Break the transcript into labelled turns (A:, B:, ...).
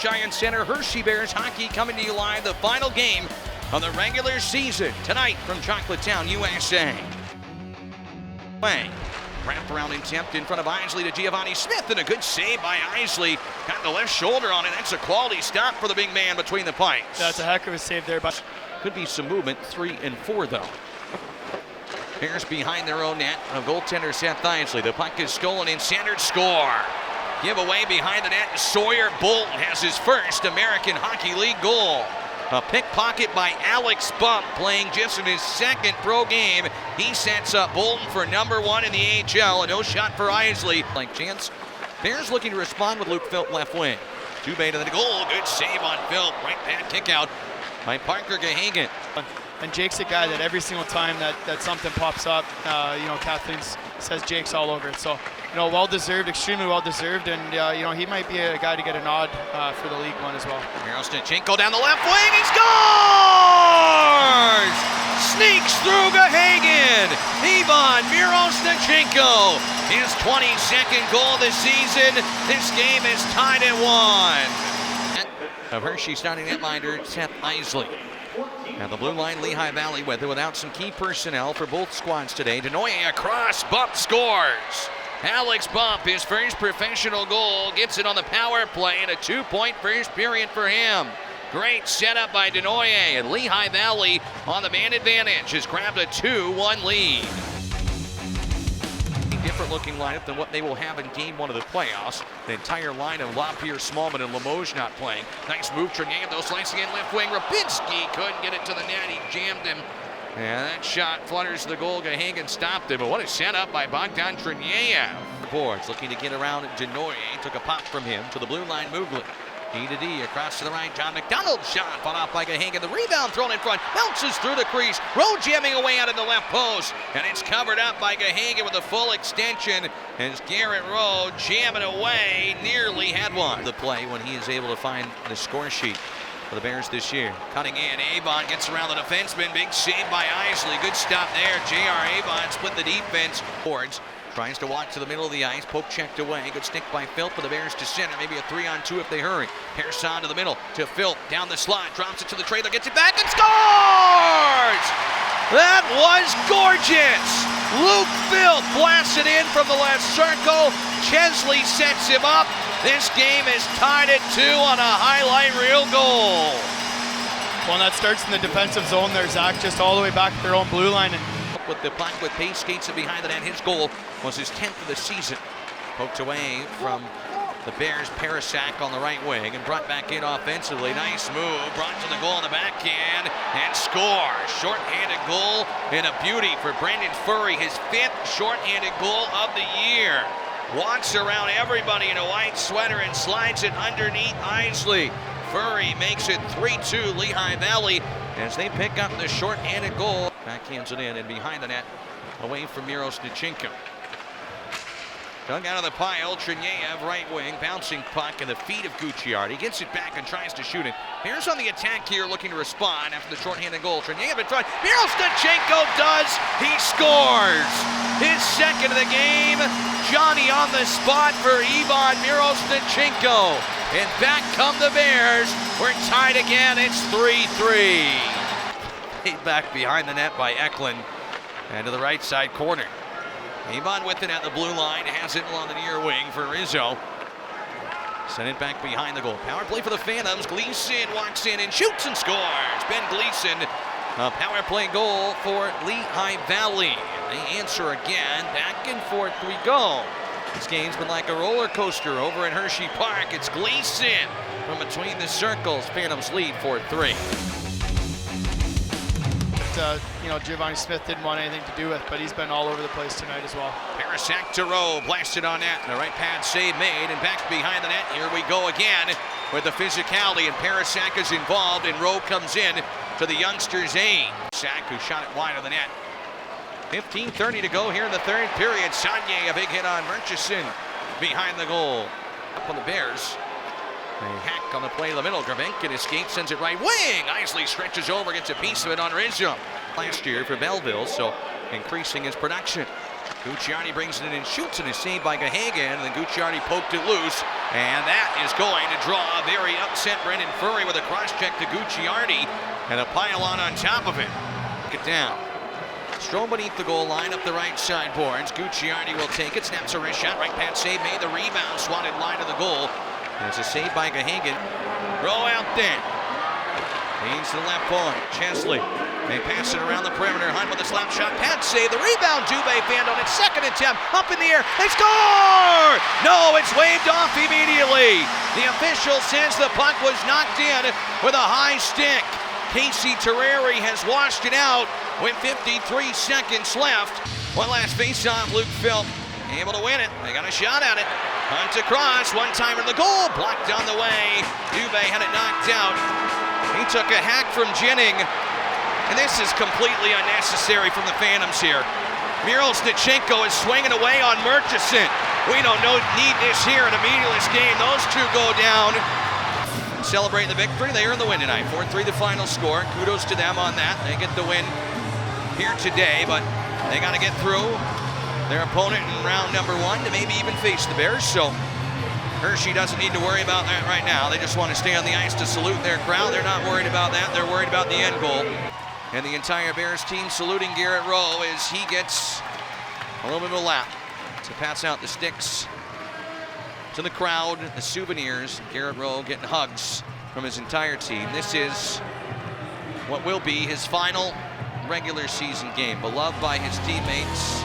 A: Giant Center, Hershey Bears hockey coming to you live, the final game of the regular season tonight from Chocolatetown, USA. Wrapped around attempt in front of Isley to Giovanni Smith, and a good save by Isley. Got the left shoulder on it. That's a quality stop for the big man between the pipes.
B: That's a heck of a save there, but
A: could be some movement. 3 and 4 though. Bears behind their own net of goaltender Seth Isley. The puck is stolen in, centered, score. Give away behind the net. Sawyer Bolton has his first American Hockey League goal. A pickpocket by Alex Bump, playing just in his second pro game. He sets up Bolton for #1 in the AHL. A no shot for Isley. Like chance. Bears looking to respond with Luke Philp left wing. Dubé to the goal. Good save on Philp. Right pad kick out by Parker Gahagan.
B: And Jake's a guy that every single time that something pops up, Kathleen says Jake's all over it. So, well-deserved, extremely well-deserved, and, he might be a guy to get a nod for the League One as well.
A: Miroslav down the left wing, he scores! Sneaks through Gahagan. Ivan Miroslav, his 22nd goal of the season. This game is tied at 1. Of Hershey starting netminder Seth Isley. And the blue line, Lehigh Valley, with or without some key personnel for both squads today. Denoye across, Bump scores. Alex Bump, his first professional goal, gets it on the power play, and a 2-point first period for him. Great setup by Denoye, and Lehigh Valley on the man advantage has grabbed a 2-1 lead. Different looking lineup than what they will have in game 1 of the playoffs. The entire line of LaPierre, Smallman, and Limoges not playing. Nice move, Trenier, though, slicing in left wing. Rabinski couldn't get it to the net. He jammed him. And that shot flutters the goal. Gahagan stopped him. But what a setup by Bogdan Trenier. Boards looking to get around Denoye. Took a pop from him to the blue line, Mugli. D to D across to the right. John McDonald shot fought off by Gahagan. The rebound thrown in front. Bounces through the crease. Rowe jamming away out of the left post. And it's covered up by Gahagan with a full extension. As Garrett Rowe jamming away. Nearly had one. The play when he is able to find the score sheet for the Bears this year. Cutting in. Avon gets around the defenseman. Big save by Isley. Good stop there. J.R. Avon split the defense. Boards. Tries to walk to the middle of the ice. Poke checked away. Good stick by Philp for the Bears to center. Maybe a 3-on-2 if they hurry. Pearson to the middle to Philp. Down the slot. Drops it to the trailer. Gets it back and scores! That was gorgeous! Luke Philp blasts it in from the left circle. Chesley sets him up. This game is tied at 2 on a highlight reel goal.
B: Well, that starts in the defensive zone there, Zach, just all the way back to their own blue line.
A: With the puck with pace, skates it behind the net. His goal was his 10th of the season. Poked away from the Bears, Parasak on the right wing and brought back in offensively. Nice move, brought to the goal on the backhand and score. Short-handed goal and a beauty for Brendan Furry, his 5th short-handed goal of the year. Walks around everybody in a white sweater and slides it underneath Isley. Furry makes it 3-2 Lehigh Valley as they pick up the short-handed goal. Backhands it in and behind the net, away from Miroslav. Dug out of the pile, Cherniev, right wing, bouncing puck in the feet of Gucciardi. Gets it back and tries to shoot it. Bears on the attack here looking to respond after the short-handed goal. Cherniev in front, Miroslav does, he scores! His 2nd of the game, Johnny on the spot for Ivan Miroslav. And back come the Bears. We're tied again, it's 3-3. Back behind the net by Eklund. And to the right side corner. Avon with it at the blue line, has it along the near wing for Rizzo. Send it back behind the goal. Power play for the Phantoms. Gleason walks in and shoots and scores. Ben Gleason, a power play goal for Lehigh Valley. They answer again. Back and forth we go. This game's been like a roller coaster over in Hershey Park. It's Gleason from between the circles. Phantoms lead 4-3.
B: Giovanni Smith didn't want anything to do with, but he's been all over the place tonight as well.
A: Parasak to Rowe, blasted on net. The right pad save made, and back behind the net. Here we go again with the physicality, and Parasak is involved, and Rowe comes in to the youngster's aid. Sack, who shot it wide of the net. 15:30 to go here in the 3rd period. Sagne, a big hit on Murchison behind the goal. Up on the Bears. A hack on the play in the middle. Gravenkin escapes, sends it right wing. Isley stretches over, gets a piece of it on Rizzo. Last year for Belleville, so increasing his production. Gucciardi brings it in and shoots, and is saved by Gahagan, and then Gucciardi poked it loose, and that is going to draw a very upset Brendan Furry with a cross-check to Gucciardi, and a pile-on top of him. Get down. Strome beneath the goal line, up the right side boards. Gucciardi will take it, snaps a wrist shot, right pad save, made the rebound, swatted line of the goal. There's a save by Gahagan. Row out there. Leans to the left point. Chesley. They pass it around the perimeter. Hunt with a slap shot. Pad save. The rebound. Dubé fanned on its second attempt. Up in the air. They score! No, it's waved off immediately. The official says the puck was knocked in with a high stick. Casey Terreri has washed it out with 53 seconds left. One last face-off. Luke Philp able to win it. They got a shot at it. Hunt across, one-timer to the goal, blocked on the way. Dubé had it knocked out. He took a hack from Jennings, and this is completely unnecessary from the Phantoms here. Miro Snitchenko is swinging away on Murchison. We don't need this here in a meaningless game. Those two go down. Celebrate the victory. They earn the win tonight. 4-3 the final score. Kudos to them on that. They get the win here today, but they got to get through their opponent in round number 1 to maybe even face the Bears. So Hershey doesn't need to worry about that right now. They just want to stay on the ice to salute their crowd. They're not worried about that. They're worried about the end goal. And the entire Bears team saluting Garrett Rowe as he gets a little bit of a lap to pass out the sticks to the crowd, the souvenirs. Garrett Rowe getting hugs from his entire team. This is what will be his final regular season game. Beloved by his teammates,